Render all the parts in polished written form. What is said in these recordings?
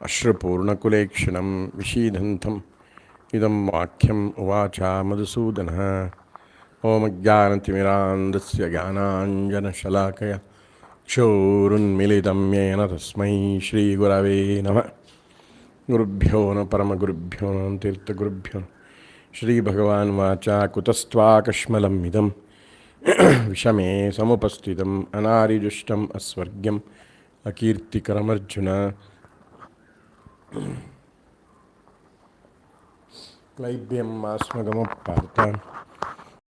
अश्रुपूर्णकुलेक्षणं विषीदन्तम् इदं वाक्यम् उवाच मधुसूदनः। ॐ ज्ञानतिमिरान्धस्य ज्ञानाञ्जनशलाकया चक्षुरुन्मीलितं येन तस्मै श्रीगुरवे नमः। गुरुभ्यो न परमगुरुभ्यो न तीर्थगुरुभ्यो श्रीभगवान् वाचा कुतस्त्वाकश्मलम् इदं विषमे समुपस्थितम् अनारिजुष्टम् अस्वर्ग्यम् अकीर्तिकरमर्जुन। क्लैब्यम् आस्मगमुपार्थ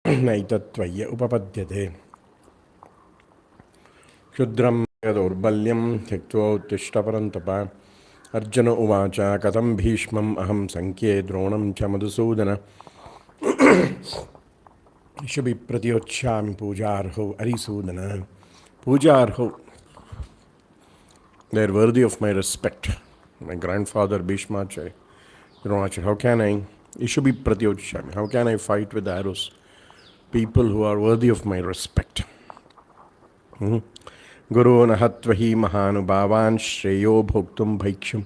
नैतत्त्वय्य उपपद्यते। क्षुद्रं यदौर्बल्यं त्यक्त्वोत्तिष्ठ परन्तप। अर्जुन उवाच कथं भीष्मम् अहं सङ्ख्ये द्रोणं च Madhusudan. Shubhi प्रतियोत्स्यामि पूजार्हौ Arisudan. पूजार्हौ, they are worthy of my respect. My grandfather Bhishma Acharya, Dronacharya, how can I? Ishubi Pratyochyami. How can I fight with arrows? People who are worthy of my respect. Guru nahatvahi mahanubhavan shreyo bhoktum bhaiksham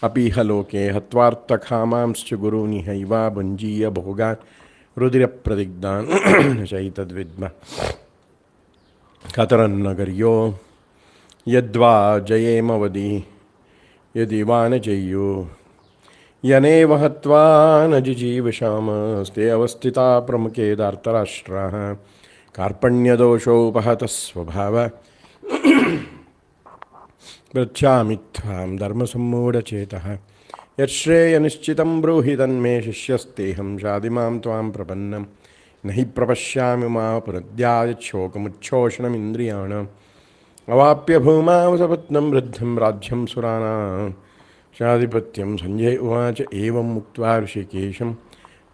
apiha loke hatvarta khamamscha guru nihaiva bhanjiya bhogan rudira pradigdan chaitad vidma kataran nagaryo yadva jayemavadi yadiva jayo यनेव हत्वा न जिजीविषामस्ते अवस्थिता प्रमुखे धार्तराष्ट्राः कार्पण्यदोषोपहतः स्वभावः पृच्छामि त्वां धर्मसम्मूढचेतः यच्छ्रेयनिश्चितं ब्रूहि तन्मे शिष्यस्तेऽहं शाधिमां त्वां प्रपन्नं न हि प्रपश्यामि मा पुनद्यायच्छोकमुच्छोषणमिन्द्रियाणाम् अवाप्य भूमां सपत्नं वृद्धं राज्यं सुराणाम् शाधिपत्यं संजय उवाच एवं मुक्त्वा ऋषिकेशं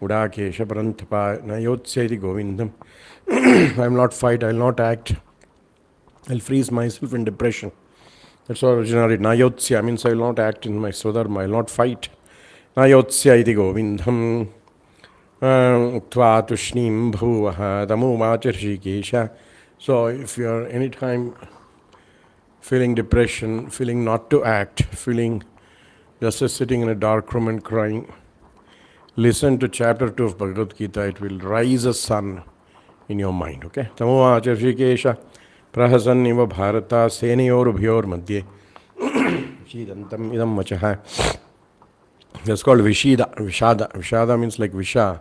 उडाकेश परन्तपा न योत्स्यति गोविन्दम् I will not fight, I will not act, I will freeze myself in depression. That's what originally Nayotsya means I will not act in my Swadharma, I will not fight. Nayotsya iti govindham uktva tushnim bhuvaha tamuvacha rishikesha. So if you are anytime feeling depression, feeling not to act, feeling just as sitting in a dark room and crying, listen to chapter 2 of Bhagavad Gita, it will rise a sun in your mind, okay? Tamuvacha rishikesha prahasanniva bharata senayorubhyor madhye vishidantam idam vachaha. That's called Vishida, Vishada. Vishada means like Visha.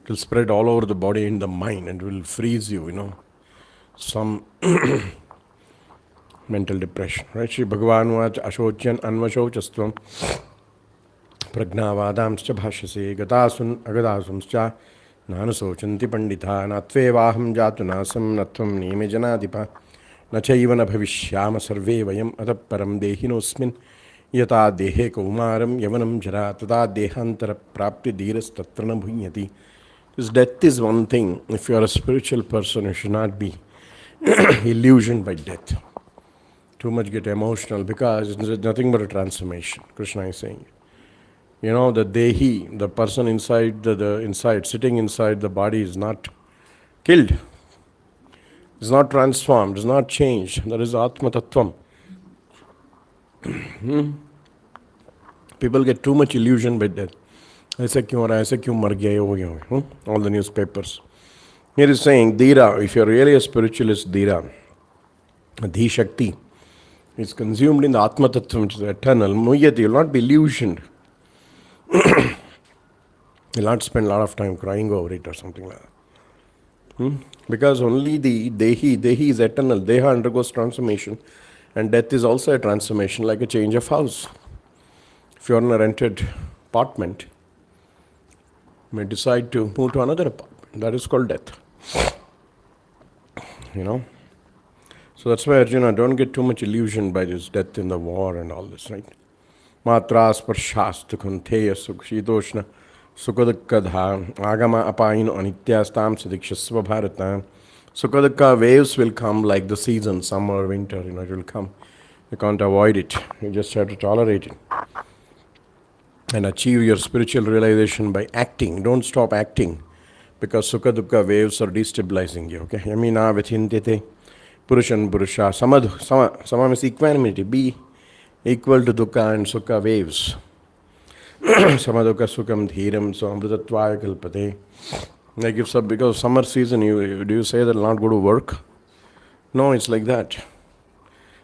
It will spread all over the body and the mind and will freeze you, some mental depression. Right? Shri Bhagavan vacha ashocyan anvashocastvam pragnavadamscha bhashyase gatasun agadasunscha nanasochanti panditha natvevaham jatu nasam natvam nime janadipa nachaiva na bhavishyama sarve vayam ataparam dehinosmin yata dehe kaumaram yavanam jara tada dehantara prapti dhiras tatra na bhunyati. This death is one thing. If you are a spiritual person, you should not be illusioned by death. Too much get emotional because it's nothing but a transformation. Krishna is saying. The dehi, the person inside, inside, sitting inside the body is not killed. It's not transformed, it's not changed. That is Atma Tattvam. People get too much illusion by death. Aisa kyun mar gaya ho gaya. All the newspapers. Here is saying, Dhira, if you are really a spiritualist, Dhira, Dhi Shakti, is consumed in the Atma Tattva, which is eternal. Muyati, you will not be illusioned. You will not spend a lot of time crying over it or something like that. Because only the Dehi is eternal. Deha undergoes transformation. And death is also a transformation, like a change of house. If you are in a rented apartment, you may decide to move to another apartment. That is called death. So that's why Arjuna, don't get too much illusion by this death in the war and all this, right? Matra sparshast kunteya sukshitoshna sukadakadha agama apayino anityastam sadikshasva bharata. Sukadaka waves will come like the season, summer, winter, it will come. You can't avoid it. You just have to tolerate it. And achieve your spiritual realization by acting. Don't stop acting. Because Sukha Dukkha waves are destabilizing you. Okay? Yamina vithintite Purushan Purusha. Sama means equanimity. Be equal to dukkha and sukha waves. Samadukha sukham dhiram so amritatvaya kalpate. Like if because summer season, do you say that I'll not go to work? No, it's like that.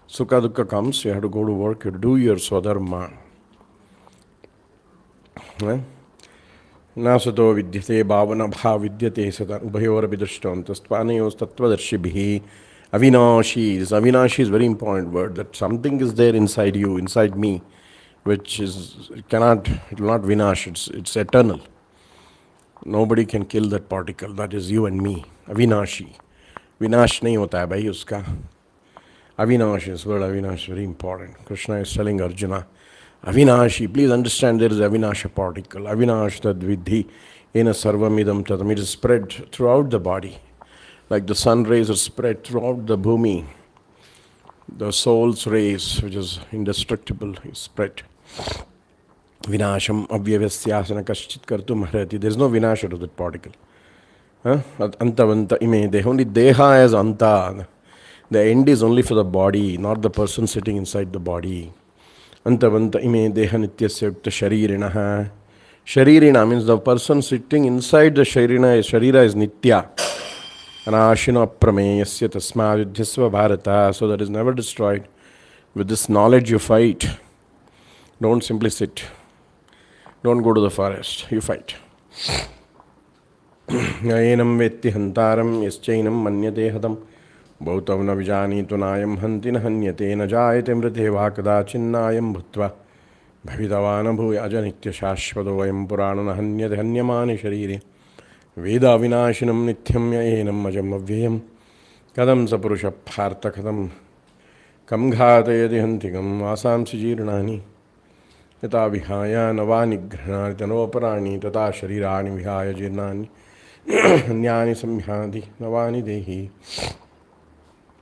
Sukha dukkha comes, you have to go to work, you have to do your swadharma. नासतो विद्यते भावना भाव विद्यते सदा उभयोरपि दृष्टवन्तस्त्वानयोस्तत्त्वदर्शिभिः अविनाशी. This Avinashi is very important word, that something is there inside you, inside me, which is it will not vinash, it's eternal. Nobody can kill that particle, that is you and me. Avinashi. Vinash nahi hota hai bhai uska. Avinash, this word Avinash is very important. Krishna is telling Arjuna, Avinashi, please understand there is Avinasha particle. Avinash tad vidhi ena sarvamidam tadam. It is spread throughout the body. Like the sun rays are spread throughout the bhumi. The soul's rays, which is indestructible, is spread. Vinasham avyavasyasana kaschit kartum harati. There is no vinasha to that particle. Antavanta ime deha. Only deha as anta. The end is only for the body, not the person sitting inside the body. Antavanta ime deha nityasya yukta sharirinaha. Sharirina means the person sitting inside the sharira is nitya. Anashino prameyasya tasma yudhyasva bharata. So that is never destroyed. With this knowledge you fight. Don't simply sit. Don't go to the forest. You fight. Yaenam vetti hantaram yaschainam manyate hadam. Bhautav na vijani tunayam hantina hanyate na jayate mriteva kadachinnayam bhutva. Bhavitavana bhuyaja nitya shashvado vayam purana hanyate hanyamani shariri. Veda vinashinam nityam yaenam ajam avyayam. Kadam sapurusha bharta kadam. Kam ghatayati hantikam vasam sijirnani. Yata vihaya navani granani tanoparani tata sharirani vihaya jirnani. Nyani samhyadi navani dehi.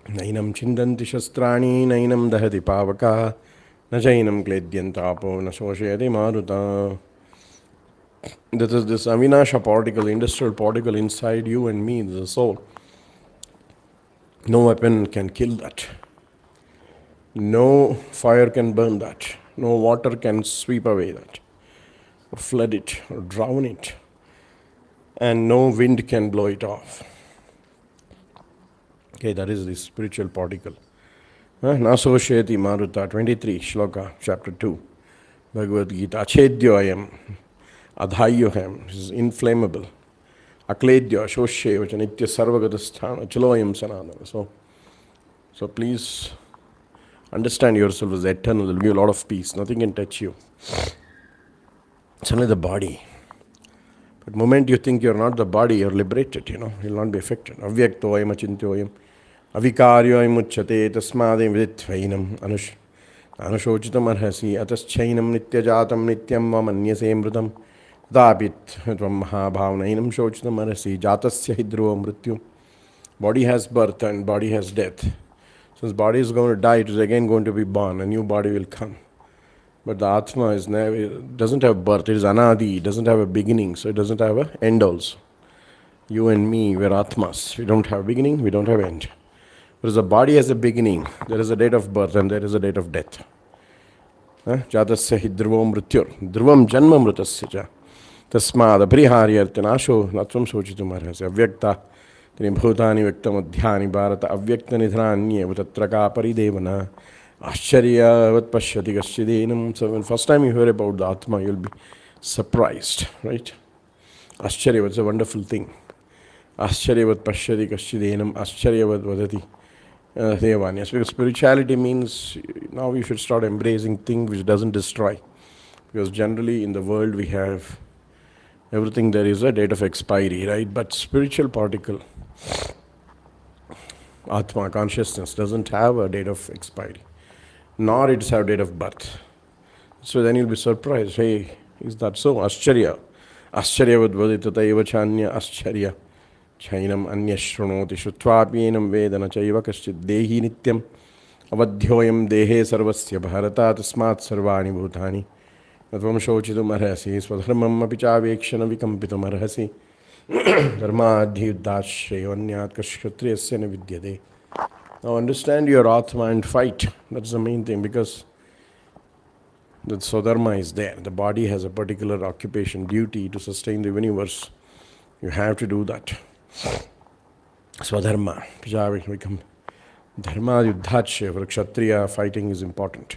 Nainam chindanti shastrani nainam dahati pavaka. Najainam kledyantapo nasoshayati maruta. That is this Avinasha particle, industrial particle inside you and me, the soul. No weapon can kill that. No fire can burn that. No water can sweep away that, or flood it, or drown it. And no wind can blow it off. Okay, that is the spiritual particle. Nasosheti Maruta, 23, Shloka, chapter 2. Bhagavad Gita. Achedyoyam, adhayyoham, is inflammable. Akledyo, shoshye, which nitya sarvagatasthana, chaloyam sanadana. So please understand yourself as eternal. It will give you a lot of peace. Nothing can touch you. It's only the body. But the moment you think you're not the body, you're liberated, you'll not be affected. Avyaktoyam achintyoyam. Avikaryoyam uchate tasmadem viditvainam anushochitam arhasi ataschainam nityajatam nityam mamanyase mrutam dapit tvam mahabhavnainam shochitam arhasi jatasya hidruva mrityu. Body has birth and body has death. Since body is going to die, it is again going to be born. A new body will come. But the Atma doesn't have birth. It is anadi. It doesn't have a beginning. So it doesn't have an end also. You and me, we're Atmas. We don't have beginning. We don't have end. Whereas the body has a beginning. There is a date of birth and there is a date of death. Jatasya hi dhruvam mrityur. Dhruvam janma mritasya cha. Tasmad apriharyartanasho natvam sochitum arhasya. Avyakta. Bhutani Viktam Adhyani Bharata Avyakta Nidhranya Vutatraka Paridevana Ashcharyavat Pashyati Kaschidinam. So when first time you hear about the Atma, you'll be surprised, right? Ashcharya, it's a wonderful thing. Ashcharyavat Pashyati Kaschidinam Ashcharyavat Vadati Devanyas. Because spirituality means now we should start embracing things which doesn't destroy. Because generally in the world we have everything, there is a date of expiry, right? But spiritual particle, Atma, consciousness, doesn't have a date of expiry, nor it have date of birth. So then you'll be surprised, hey, is that so? Ascharya. Ascharya vadvadita taiva chanya ascharya. Chainam anya shrunoti shrutvapienam vedana chaiva kaschid dehi nityam avadhyoyam dehe sarvasya bharata tasmat sarvani bhutani. Natvam shochitum arhasi swadharmam apichávekshana vikampitum arhasi dharmadhi yuddhashreyo anyat kashyatriyasya na vidyate. Now understand your Atma and fight. That's the main thing, because The Swadharma is there. The body has a particular occupation, duty to sustain the universe. You have to do that. Swadharma. Become Dharma yuddhache. For a Kshatriya, fighting is important.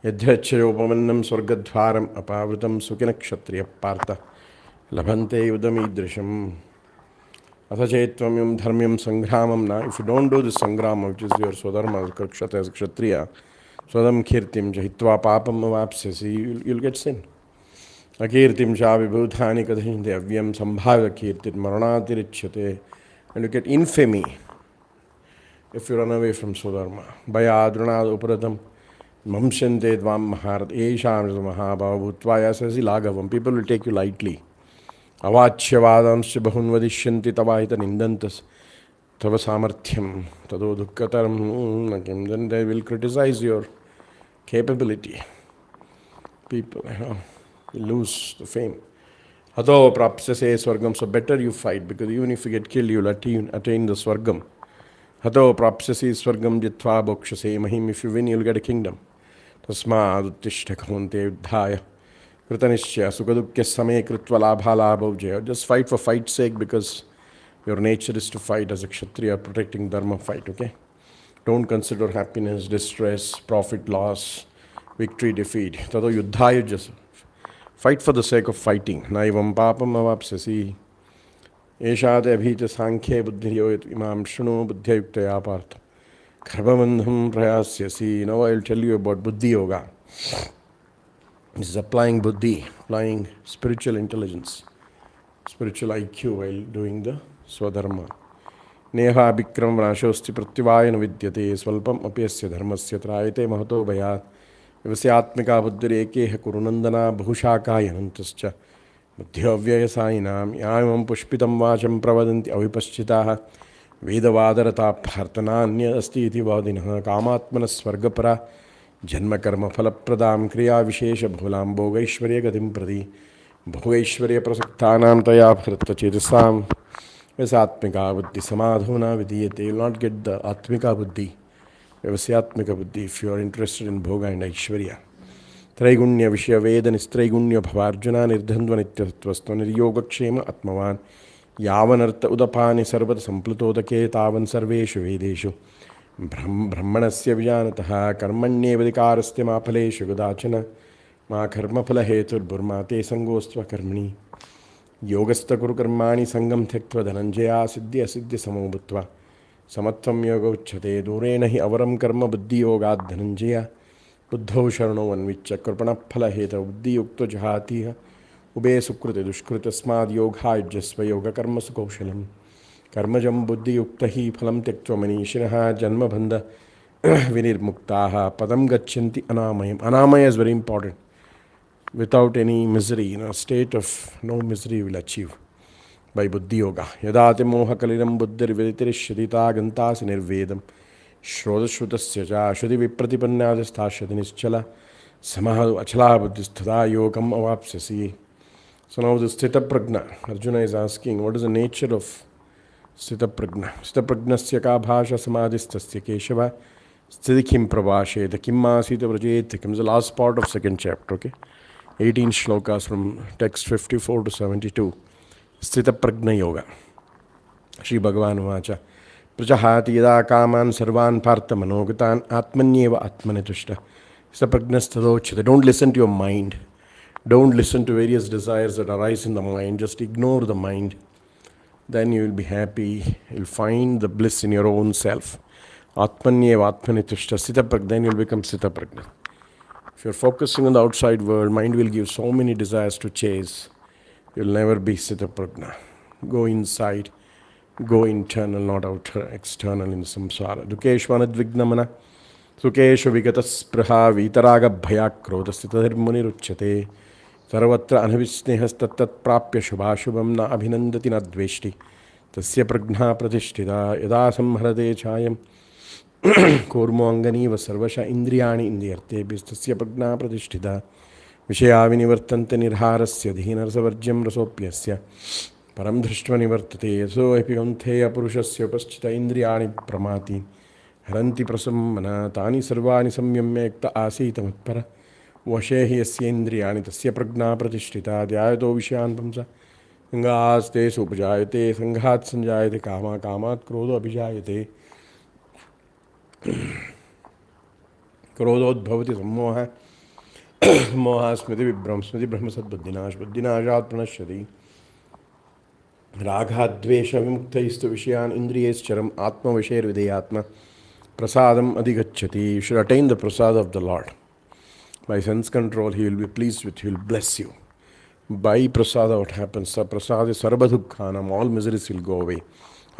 Yadhachayopamannam swargadhvaram apavritam sukina kshatriya partha labhante udamidrisham athachetvam yum dharmyam sangramam na. If you don't do this sangrama, which is your swadharma as a kshatriya, swadam kirtim jahitva papam avapsyasi, you'll get sin. Akirtim cha vibhutani kadhinte avyam sambhava kirtit maranatirichyate, and you get infamy if you run away from swadharma. Bhaya adrunad uparatam mamshante dvam maharat esham mahabhava bhutvayasasi laghavam. People will take you lightly. Avachyavadamsya bahun vadishyanti tavahita nindantas tava samarthyam tado dukkataram. Then they will criticize your capability. People, you lose the fame. Hato prapsase swargam. So better you fight, because even if you get killed, you will attain the swargam. Hato prapsase swargam jitva bhokshase mahim. If you win, you will get a kingdom. Tasmad uttishta kaunte yuddhaya kritanishya sukadukya same kritva labha labha. Just fight for fight's sake, because your nature is to fight as a kshatriya, protecting dharma. Fight, okay? Don't consider happiness, distress, profit, loss, victory, defeat. Tato yuddhaya, just fight for the sake of fighting. Naivam papam avapsasi. Eshate abhita sankhya buddhiyoyat imam shunu buddhyayuktaya partha. Karbamandham prayasyasi. Now I will tell you about buddhi yoga. This is applying buddhi, applying spiritual intelligence, spiritual IQ while doing the swadharma. Neha bikram vrashosti pratyavayana vidyate svalpam apyasya dharmasya trayate mahato bhayat vivasyatmika buddhirekeha kurunandana bahushakayanantascha buddhyavyayasayinam yamam pushpitam vacham pravadanti avipaschitaha vedavadarata bhartananya asti iti vadinah kamatmana swargapara janma karma phalapradam kriya vishesha bhulam bhogaishwarya gatim prati bhogaishwarya prasaktanam taya bharata chetasam. Vyasatmika buddhi samadhuna vidiyate. You will not get the atmika buddhi, vyasatmika buddhi, if you are interested in bhoga and aishwarya. Traigunya vishya veda nistraigunya bhavarjuna nirdhandva nityatvastu niryogakshema atmavan yavanartha udapani sarvata samplutodake tavan sarveshu vedeshu brahmanasya vijanataha karmanyevadikarasya maphaleshu gadachana ma karmaphala hetur burmate sangostva karmani. Yogastha kuru karmani sangam tyaktva dhananjaya siddhi asiddhi samo bhutva samatvam yoga uchyate durena hi avaram karma buddhi yogad dhananjaya buddho sharano vanvichya karpana phala heta buddhi yukto jahatiha ube sukrute dushkrute smad yogha yujasva yoga karma sukaushalam karmajam buddhi yukta hi phalam tyaktva manishinaha janma bhandha vinirmuktaha padam gachanti anamayam. Anamaya is very important. Without any misery, in a state of no misery, will achieve by buddhi yoga. Yadate moha kaliram buddhir viditirishyadita gantasi nirvedam shrodashrutasya cha shruti vipratipannyadastashati nischala samaha achala buddhisthada yogam avapsyasi. So now the sthita prajna, Arjuna is asking, what is the nature of sthita prajna? Sthita prajnasya ka bhasha samadhistasya keshava sthiti kim prabhashet kim asita vrajet kim is the last part of second chapter, okay? 18 shlokas from text 54 to 72. Sthita prajna yoga. Shri Bhagavan vacha prajahati yada kaman sarvan partha manogatan atmanyeva atmanitushta. Sthita prajna sthadochita. Don't listen to your mind. Don't listen to various desires that arise in the mind. Just ignore the mind. Then you will be happy. You'll find the bliss in your own self. Atmanyeva atmanitushta. Sthita prajna. Then you'll become sthita prajna. If you're focusing on the outside world, mind will give so many desires to chase. You'll never be sthita prajna. Go inside, go internal, not outer, external in samsara. Dukeshvanadvignamana, sukeshu vigatas praha vitaraga bhayakroda sthitadhirmuniruchyate. Sarvatra anhavisnehas tattat prapya shubhashubham na abhinandati na dveshti. Tasya prajna pratishtita yada samharate chayam. Kurmo angani vasarvasha indriyani indiyarte bistasya prajna pratishtita vishaya vinivartante nirharasya dhinarsavarjyam rasopyasya param drishtva nivartate so epigantheya purushasya paschita indriyani pramati haranti prasammana tani sarvani samyamya ekta asita matpara वशे हि यस्येन्द्रियाणि तस्य प्रज्ञा प्रतिष्ठिता ध्यायतो विषयान् पुंसा संगास्ते सुपजायते संघात् संजायते कामा कामात् क्रोधो अभिजायते क्रोधोद्भवति सम्मोहः मोहः स्मृतिविभ्रम स्मृतिभ्रमसद्बुद्धिनाश बुद्धिनाशात् प्रणश्यति रागाद्वेषविमुक्तैस्तु विषयान् इन्द्रियैश्चरम् आत्मवशेर्विधेयात्मा prasadam adhigacchati. You should attain the prasad of the Lord. By sense control, He will be pleased with you, He will bless you. By prasada, what happens? Prasada sarvadhukkhanam, all miseries will go away.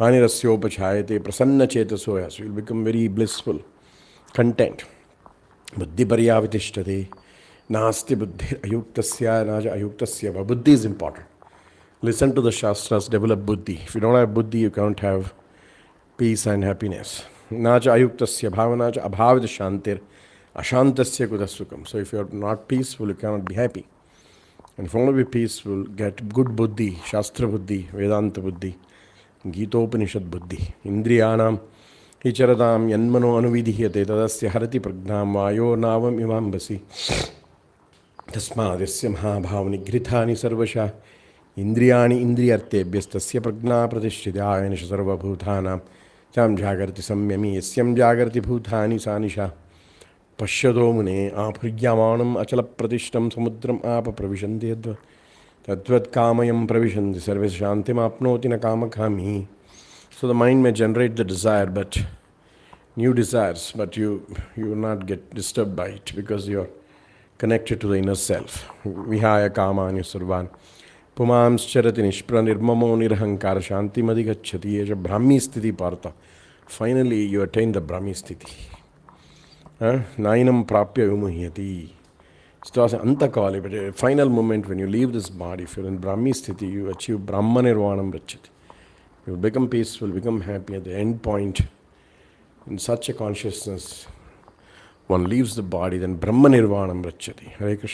Hanirasyopachayate prasanna chetasoya. So you will become very blissful, content. Buddhi paryavitishtade. Nasti buddhi ayuktasya naja ayuktasya. Buddhi is important. Listen to the Shastras, develop buddhi. If you don't have buddhi, you can't have peace and happiness. Naja ayuktasya bhavanaja abhavita shantir ashantasya kudasukam. So if you are not peaceful, you cannot be happy. And if you want to be peaceful, get good buddhi, Shastra buddhi, Vedanta buddhi, Gita Upanishad buddhi. Indriyanam hicharadam yanmano anuvidhyate tadasya harati pragnam vayo navam imambasi. Tasmadasya mahabhavani grithani sarvasha indriyani indriyartebhyastasya pragna pratishthityayana sarva bhutanam tam jagarti samyami yasyam jagarti bhutani sanisha pashyado mune apuryamanam achala pratishtam samudram apa pravishanti yadva tadvat kamayam pravishanti sarves shantim apnoti na kamakami. So the mind may generate the desire, but new desires, but you will not get disturbed by it because you are connected to the inner self. Vihaya kamani sarvan pumams charati nishpra nirmamo nirhankara shanti madhigacchati yesha brahmi sthiti partha. Finally you attain the brahmi sthiti. Nainam prapya vimuhyati. So as antakali, but a final moment when you leave this body, if you're in brahmi sthiti, you achieve brahma nirvanam rachyati. You will become peaceful, become happy at the end point. In such a consciousness, one leaves the body, then brahma nirvanam rachyati. Hare Krishna.